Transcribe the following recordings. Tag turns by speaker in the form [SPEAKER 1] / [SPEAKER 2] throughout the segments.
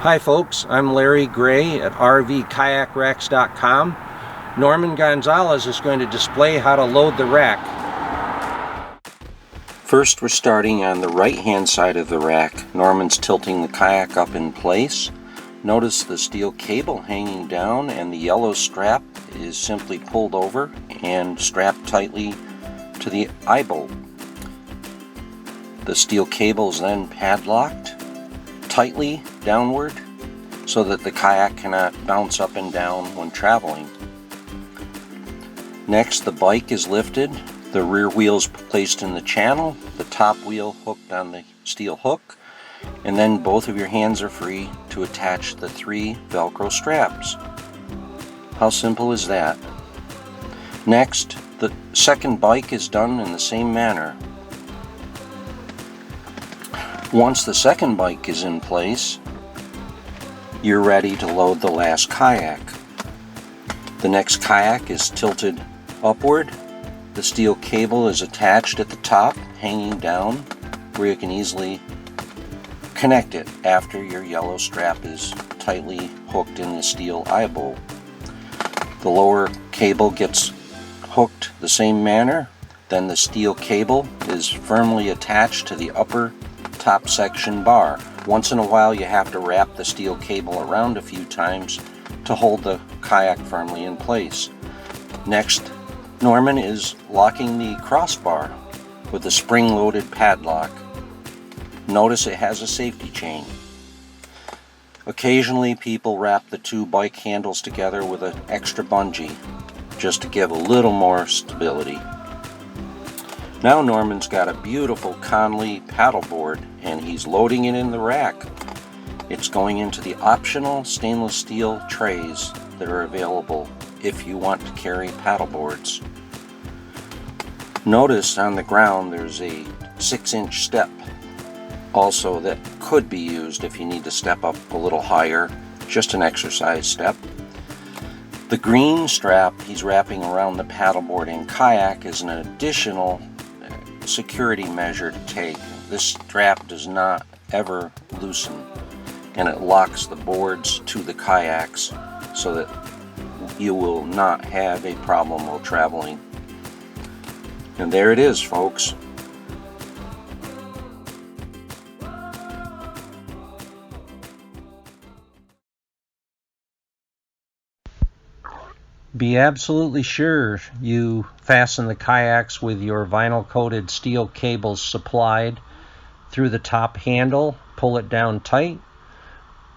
[SPEAKER 1] Hi folks, I'm Larry Gray at RVKayakRacks.com. Norman Gonzalez is going to display how to load the rack. First, we're starting on the right hand side of the rack. Norman's tilting the kayak up in place. Notice the steel cable hanging down and the yellow strap is simply pulled over and strapped tightly to the eye bolt. The steel cable is then padlocked tightly downward so that the kayak cannot bounce up and down when traveling. Next, the bike is lifted, the rear wheel is placed in the channel, the top wheel hooked on the steel hook, and then both of your hands are free to attach the 3 Velcro straps. How simple is that? Next, the second bike is done in the same manner. Once the second bike is in place, you're ready to load the last kayak. The next kayak is tilted upward. The steel cable is attached at the top, hanging down, where you can easily connect it after your yellow strap is tightly hooked in the steel eye bolt. The lower cable gets hooked the same manner. Then the steel cable is firmly attached to the upper top section bar. Once in a while you have to wrap the steel cable around a few times to hold the kayak firmly in place. Next, Norman is locking the crossbar with a spring-loaded padlock. Notice it has a safety chain. Occasionally people wrap the 2 bike handles together with an extra bungee just to give a little more stability. Now Norman's got a beautiful Conley paddleboard and he's loading it in the rack. It's going into the optional stainless steel trays that are available if you want to carry paddleboards. Notice on the ground there's a 6-inch step also that could be used if you need to step up a little higher, just an exercise step. The green strap he's wrapping around the paddleboard and kayak is an additional security measure to take. This strap does not ever loosen and it locks the boards to the kayaks so that you will not have a problem while traveling. And there it is, folks. Be absolutely sure you fasten the kayaks with your vinyl coated steel cables supplied through the top handle. Pull it down tight,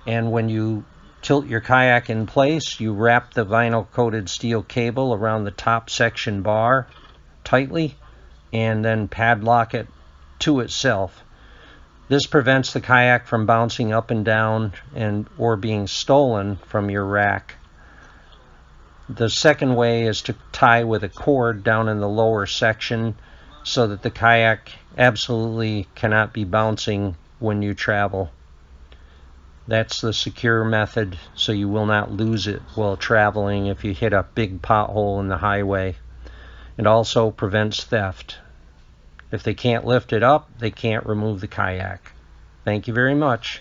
[SPEAKER 1] and when you tilt your kayak in place, you wrap the vinyl coated steel cable around the top section bar tightly and then padlock it to itself. This prevents the kayak from bouncing up and down or being stolen from your rack. The second way is to tie with a cord down in the lower section so that the kayak absolutely cannot be bouncing when you travel. That's the secure method, so you will not lose it while traveling if you hit a big pothole in the highway. It also prevents theft. If they can't lift it up, they can't remove the kayak. Thank you very much.